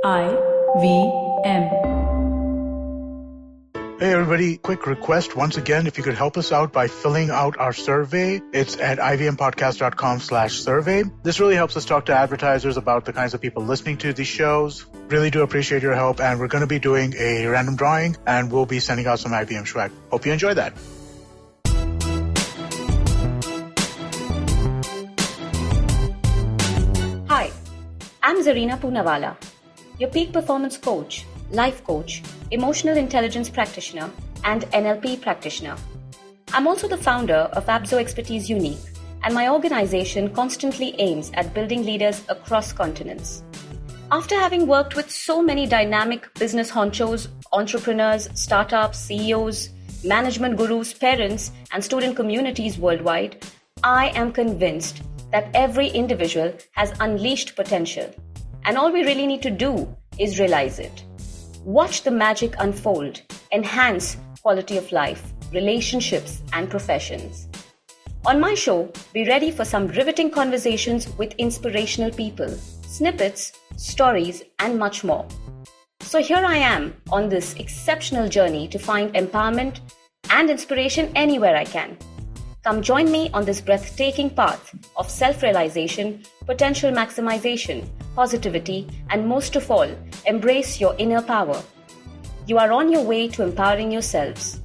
IVM. Hey everybody, quick request once again, if you could help us out by filling out our survey. It's at ivmpodcast.com/survey. This really helps us talk to advertisers about the kinds of people listening to these shows. Really do appreciate your help, and we're going to be doing a random drawing, and we'll be sending out some IVM swag. Hope you enjoy that. Hi, I'm Zarina Poonawalla, your peak performance coach, life coach, emotional intelligence practitioner, and NLP practitioner. I'm also the founder of Abzo Expertise Unique, and my organization constantly aims at building leaders across continents. After having worked with so many dynamic business honchos, entrepreneurs, startups, CEOs, management gurus, parents, and student communities worldwide, I am convinced that every individual has unleashed potential, and all we really need to do is realize it. Watch the magic unfold, enhance quality of life, relationships, and professions. On my show, be ready for some riveting conversations with inspirational people, snippets, stories, and much more. So here I am on this exceptional journey to find empowerment and inspiration anywhere I can. Come join me on this breathtaking path of self-realization, potential maximization, positivity, and most of all, embrace your inner power. You are on your way to empowering yourselves.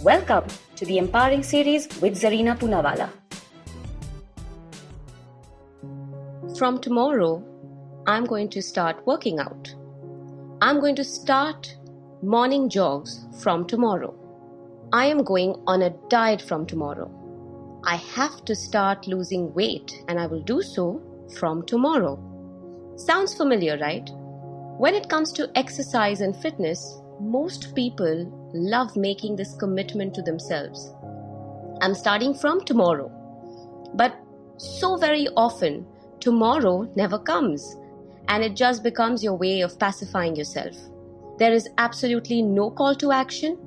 Welcome to the Empowering Series with Zarina Poonawalla. From tomorrow, I'm going to start working out. I'm going to start morning jogs from tomorrow. I am going on a diet from tomorrow. I have to start losing weight, and I will do so from tomorrow. Sounds familiar, right? When it comes to exercise and fitness, most people love making this commitment to themselves. I'm starting from tomorrow. But so very often, tomorrow never comes, and it just becomes your way of pacifying yourself. There is absolutely no call to action,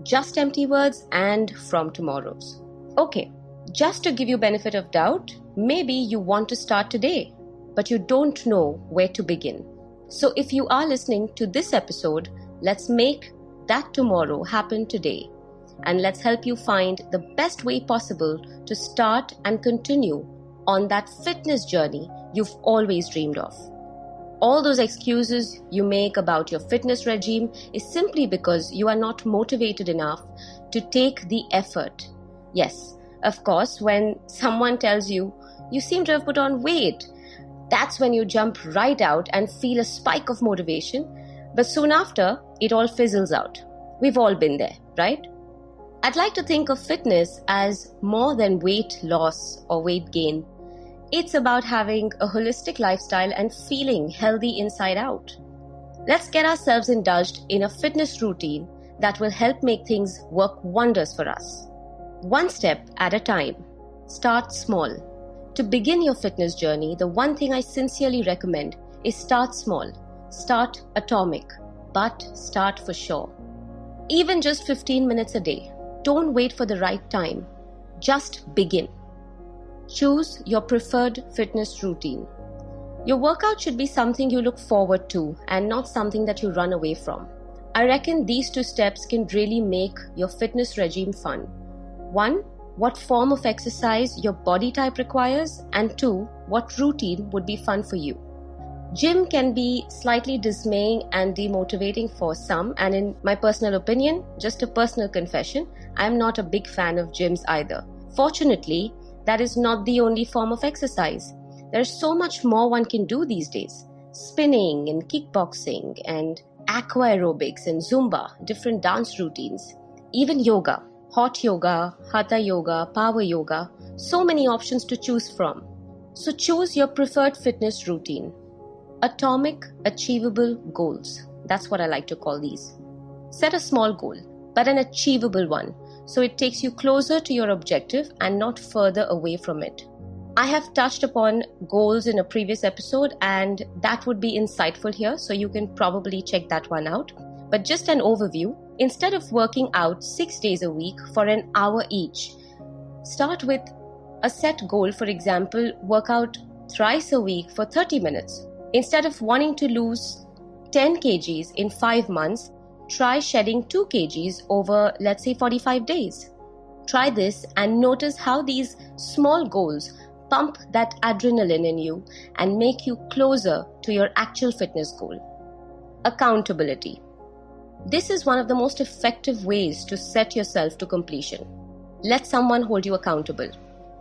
just empty words and from tomorrows. Okay. Just to give you benefit of doubt, maybe you want to start today, but you don't know where to begin. So if you are listening to this episode, let's make that tomorrow happen today. And let's help you find the best way possible to start and continue on that fitness journey you've always dreamed of. All those excuses you make about your fitness regime is simply because you are not motivated enough to take the effort. Yes. Of course, when someone tells you, you seem to have put on weight, that's when you jump right out and feel a spike of motivation, but soon after, it all fizzles out. We've all been there, right? I'd like to think of fitness as more than weight loss or weight gain. It's about having a holistic lifestyle and feeling healthy inside out. Let's get ourselves indulged in a fitness routine that will help make things work wonders for us. One step at a time. Start small. To begin your fitness journey, the one thing I sincerely recommend is start small. Start atomic, but start for sure. Even just 15 minutes a day. Don't wait for the right time. Just begin. Choose your preferred fitness routine. Your workout should be something you look forward to and not something that you run away from. I reckon these two steps can really make your fitness regime fun. 1. What form of exercise your body type requires, and 2. What routine would be fun for you. Gym can be slightly dismaying and demotivating for some, and in my personal opinion, just a personal confession, I'm not a big fan of gyms either. Fortunately, that is not the only form of exercise. There's so much more one can do these days. Spinning and kickboxing and aqua aerobics and Zumba, different dance routines, even yoga. Hot yoga, hatha yoga, power yoga, so many options to choose from. So choose your preferred fitness routine. Atomic, achievable goals. That's what I like to call these. Set a small goal, but an achievable one, so it takes you closer to your objective and not further away from it. I have touched upon goals in a previous episode, and that would be insightful here, so you can probably check that one out. But just an overview, instead of working out 6 days a week for an hour each, start with a set goal. For example, work out thrice a week for 30 minutes. Instead of wanting to lose 10 kgs in 5 months, try shedding 2 kgs over, let's say, 45 days. Try this and notice how these small goals pump that adrenaline in you and make you closer to your actual fitness goal. Accountability. This is one of the most effective ways to set yourself to completion. Let someone hold you accountable.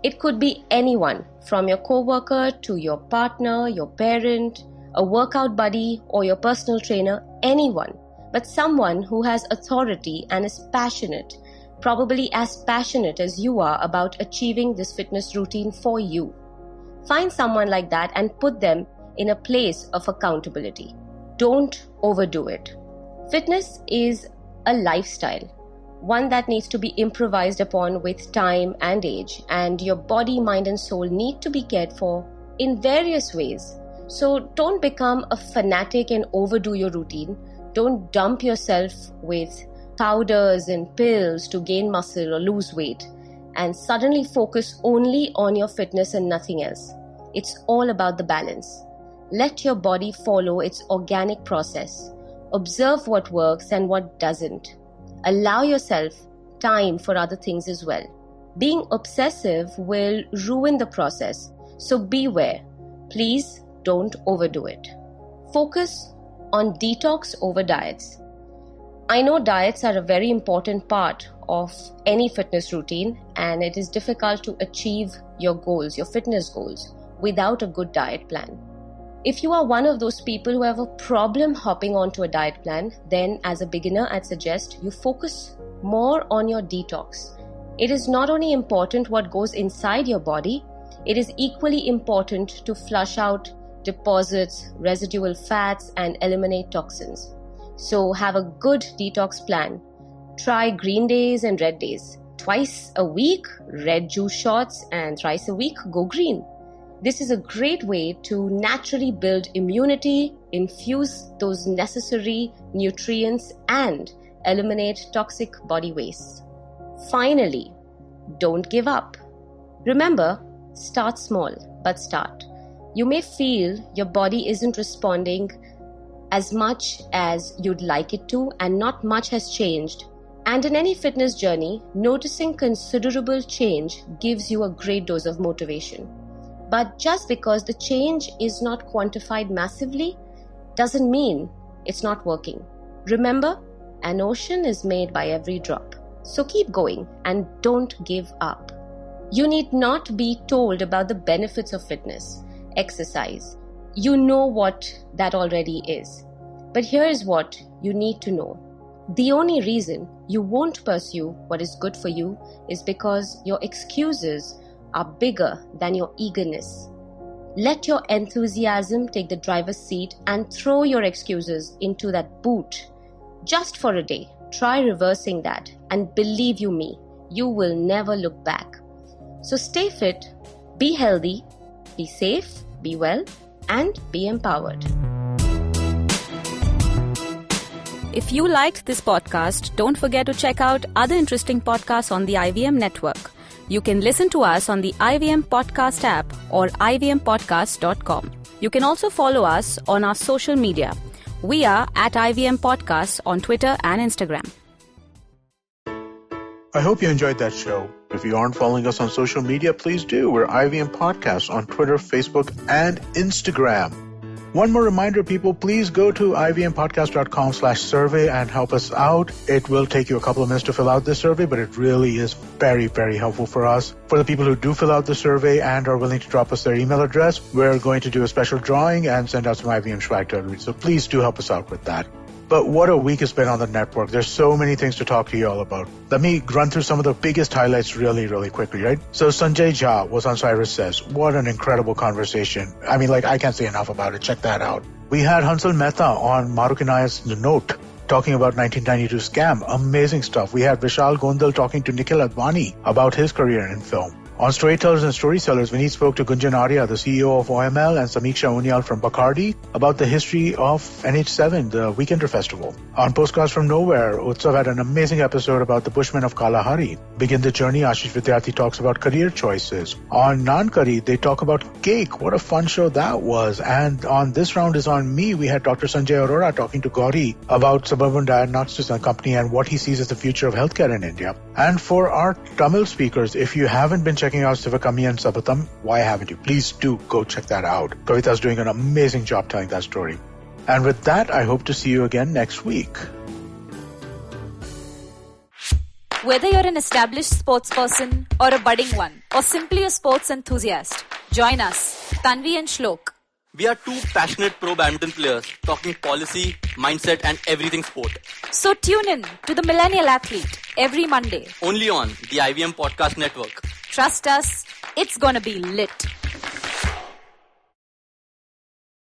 It could be anyone, from your coworker to your partner, your parent, a workout buddy, or your personal trainer, anyone, but someone who has authority and is passionate, probably as passionate as you are about achieving this fitness routine for you. Find someone like that and put them in a place of accountability. Don't overdo it. Fitness is a lifestyle, one that needs to be improvised upon with time and age, and your body, mind and soul need to be cared for in various ways. So don't become a fanatic and overdo your routine. Don't dump yourself with powders and pills to gain muscle or lose weight and suddenly focus only on your fitness and nothing else. It's all about the balance. Let your body follow its organic process. Observe what works and what doesn't. Allow yourself time for other things as well. Being obsessive will ruin the process, so beware. Please don't overdo it. Focus on detox over diets. I know diets are a very important part of any fitness routine, and it is difficult to achieve your goals, your fitness goals, without a good diet plan. If you are one of those people who have a problem hopping onto a diet plan, then as a beginner, I'd suggest you focus more on your detox. It is not only important what goes inside your body, it is equally important to flush out deposits, residual fats, and eliminate toxins. So have a good detox plan. Try green days and red days. Twice a week, red juice shots, and thrice a week, go green. This is a great way to naturally build immunity, infuse those necessary nutrients, and eliminate toxic body waste. Finally, don't give up. Remember, start small, but start. You may feel your body isn't responding as much as you'd like it to, and not much has changed. And in any fitness journey, noticing considerable change gives you a great dose of motivation. But just because the change is not quantified massively doesn't mean it's not working. Remember, an ocean is made by every drop. So keep going and don't give up. You need not be told about the benefits of fitness, exercise. You know what that already is. But here is what you need to know. The only reason you won't pursue what is good for you is because your excuses are bigger than your eagerness. Let your enthusiasm take the driver's seat and throw your excuses into that boot. Just for a day, try reversing that, and believe you me, you will never look back. So stay fit, be healthy, be safe, be well, and be empowered. If you liked this podcast, don't forget to check out other interesting podcasts on the IVM network. You can listen to us on the IVM Podcast app or ivmpodcast.com. You can also follow us on our social media. We are at IVM Podcasts on Twitter and Instagram. I hope you enjoyed that show. If you aren't following us on social media, please do. We're IVM Podcasts on Twitter, Facebook, and Instagram. One more reminder, people, please go to ivmpodcast.com/survey and help us out. It will take you a couple of minutes to fill out this survey, but it really is very, very helpful for us. For the people who do fill out the survey and are willing to drop us their email address, we're going to do a special drawing and send out some IVM swag to everybody. So please do help us out with that. But what a week it's been on the network. There's so many things to talk to you all about. Let me run through some of the biggest highlights really, really quickly, right? So Sanjay Jha was on Cyrus Says. What an incredible conversation. I mean, I can't say enough about it. Check that out. We had Hansal Mehta on Marukinaya's Note talking about 1992 scam. Amazing stuff. We had Vishal Gondal talking to Nikhil Advani about his career in film. On Storytellers and Storysellers, Vineet spoke to Gunjan Arya, the CEO of OML, and Samiksha Unyal from Bacardi about the history of NH7, the Weekender Festival. On Postcards from Nowhere, Utsav had an amazing episode about the Bushmen of Kalahari. Begin the Journey, Ashish Vidyarthi talks about career choices. On Naan Curry, they talk about cake. What a fun show that was. And on This Round is on Me, we had Dr. Sanjay Arora talking to Gauri about Suburban Diagnostics Company and what he sees as the future of healthcare in India. And for our Tamil speakers, if you haven't been checking out Sivakami and Sabatam, why haven't you? Please do go check that out. Kavita's doing an amazing job telling that story. And with that, I hope to see you again next week. Whether you're an established sports person or a budding one, or simply a sports enthusiast, join us, Tanvi and Shlok. We are two passionate pro badminton players talking policy, mindset and everything sport. So tune in to The Millennial Athlete every Monday. Only on the IVM Podcast Network. Trust us, it's gonna be lit.